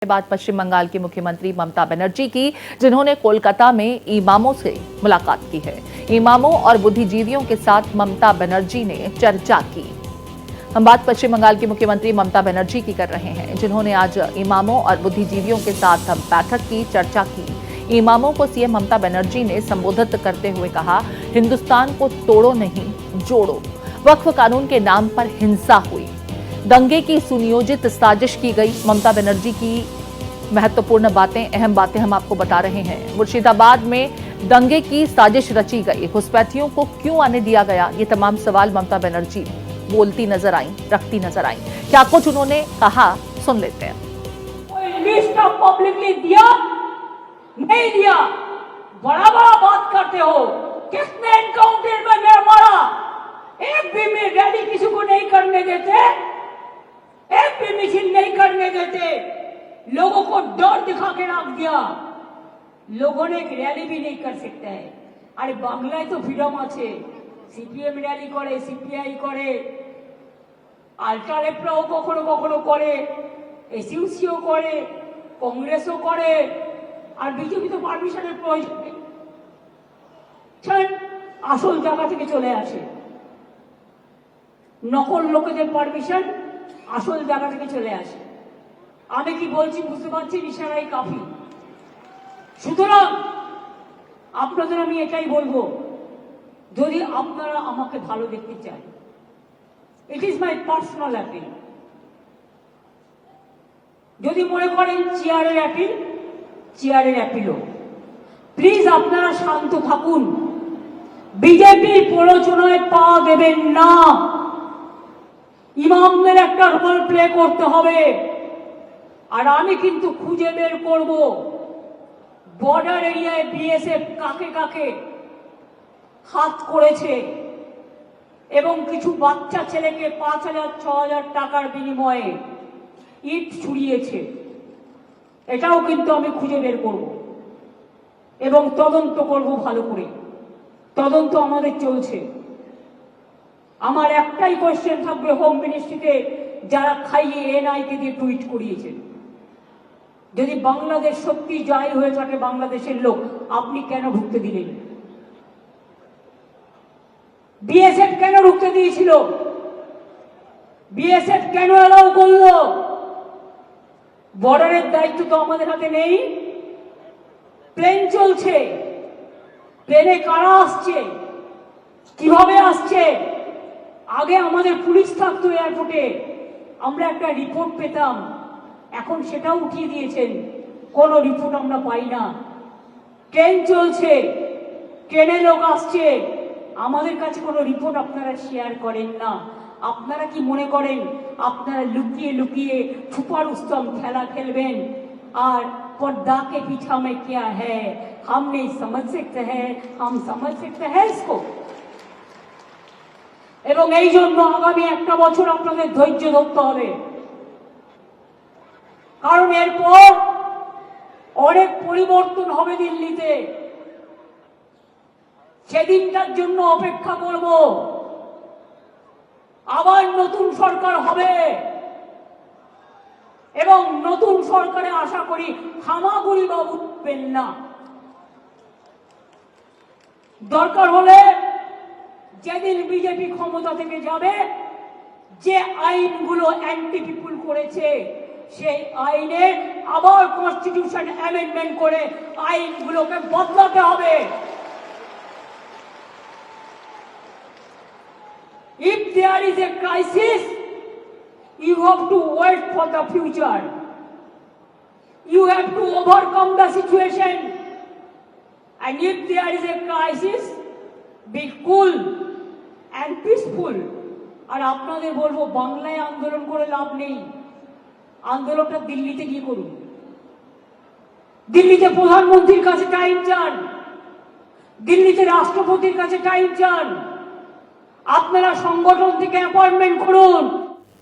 बाद पश्चिम बंगाल की मुख्यमंत्री ममता बनर्जी की, जिन्होंने कोलकाता में इमामों से मुलाकात की है। इमामों और बुद्धिजीवियों के साथ ममता बनर्जी ने चर्चा की। हम बात पश्चिम बंगाल की मुख्यमंत्री ममता बनर्जी की कर रहे हैं, जिन्होंने आज इमामों और बुद्धिजीवियों के साथ बैठक की, चर्चा की। इमामों को सीएम ममता बनर्जी ने संबोधित करते हुए कहा, हिंदुस्तान को तोड़ो नहीं जोड़ो। वक्फ कानून के नाम पर हिंसा हुई, दंगे की सुनियोजित साजिश की गई। ममता बनर्जी की महत्वपूर्ण बातें, अहम बातें हम आपको बता रहे हैं। मुर्शिदाबाद में दंगे की साजिश रची गई, घुसपैठियों को क्यों आने दिया गया, ये तमाम सवाल ममता बनर्जी बोलती नजर आई, रखती नजर आई। क्या कुछ उन्होंने कहा, सुन लेते हैं। लिस्ट पब्लिकली दिया नहीं दिया, बड़ा बड़ा बात करते हो। किसने एनकाउंटर में मैं मारा, एक भी में रैली किसी को नहीं करने देते, एक भी मिছিল नहीं करने देते, लोगों को डर दिखा के रख दिया। लोगों ने एक रैली भी नहीं कर सकते है। अरे बांग्लाয় तो फ्रीडम আছে, সিপিএম র‍্যালি করে, সিপিআই করে, আলট্রালেফরাও কখনো কখনো করে, এসইউসিও করে, কংগ্রেসও করে, আর বিজেপি তো পারমিশনের প্রয়োজন নেই। আসল জায়গা থেকে চলে আসে, নকল লোকেদের পারমিশন আসল জায়গা থেকে চলে আসে। আমি কি বলছি বুঝতে পারছি, ইশারাই কাফি। সুতরাং আপনাদের আমি এটাই বলবো, যদি আপনারা আমাকে ভালো দেখতে চান, it is my personal appeal. যদি মনে করেন চেয়ারের অ্যাপিল, চেয়ারের অ্যাপিলও। প্লিজ আপনারা শান্ত থাকুন, বিজেপির প্ররোচনায় পা দেবেন না। ইমামদের একটা রোল প্লে করতে হবে, আর আমি কিন্তু খুঁজে বের করব বর্ডার এরিয়ায় বিএসএফ কাকে কাকে হাত করেছে এবং কিছু বাচ্চা ছেলেকে ৫,০০০-৬,০০০ টাকার বিনিময়ে ইট ছুড়িয়েছে। এটাও কিন্তু আমি খুঁজে বের করব এবং তদন্ত করব ভালো করে। তদন্ত আমাদের চলছে। আমার একটাই কোয়েশ্চেন থাকবে হোম মিনিস্ট্রিতে, যারা খাইয়ে এনআইকে দিয়ে টুইট করিয়েছেন, যদি বাংলাদেশ সত্যি জয় হয়ে থাকে বাংলাদেশের লোক, আপনি কেন ঢুকতে দিলেন? বিএসএফ কেন ঢুকতে দিয়েছিল? বিএসএফ কেন এলাও করলো? বর্ডারের দায়িত্ব তো আমাদের হাতে নেই। প্লেন চলছে, প্লেনে কারা আসছে, কিভাবে আসছে? আগে আমাদের পুলিশ থাকতো এয়ারপোর্টে, আমরা একটা রিপোর্ট পেতাম, এখন সেটাও উঠিয়ে দিয়েছেন, কোনো রিপোর্ট আমরা পাই না। ট্রেন চলছে, ট্রেনে লোক আসছে, আমাদের কাছে কোনো রিপোর্ট আপনারা শেয়ার করেন না। আপনারা কি মনে করেন আপনারা লুকিয়ে লুকিয়ে ছুপা রুস্তম খেলা খেলবেন আর पर्दा के पीछा में क्या है हम नहीं समझ सकते हैं, हम समझ सकते हैं इसको। এবং এই জন্য আগামী একটা বছর আপনাদের ধৈর্য ধরতে হবে, কারণ এরপর অনেক পরিবর্তন হবে দিল্লিতে। সেদিনটার জন্য অপেক্ষা করব। আবার নতুন সরকার হবে এবং নতুন সরকারে আশা করি হামাগুড়ি বা উঠবেন না। দরকার হলে যেদিন বিজেপি ক্ষমতা থেকে যাবে, যে আইনগুলো অ্যান্টি পিপুল করেছে, সেই আইনে আবার কনস্টিটিউশন অ্যামেন্ডমেন্ট করে আইনগুলোকে বদলাতে হবে। If there is a crisis, you have to wait for the future. You have to overcome the situation. And if there is a crisis, be cool and peaceful. আর আপনাদের বলবো, বাংলায় আন্দোলন করে লাভ নেই, আন্দোলনটা দিল্লিতে গিয়ে করুন। দিল্লিতে প্রধানমন্ত্রীর কাছে টাইম চান, দিল্লিতে রাষ্ট্রপতির কাছে টাইম চান। আপনারা সংগঠন থেকে অ্যাপয়েন্টমেন্ট করুন।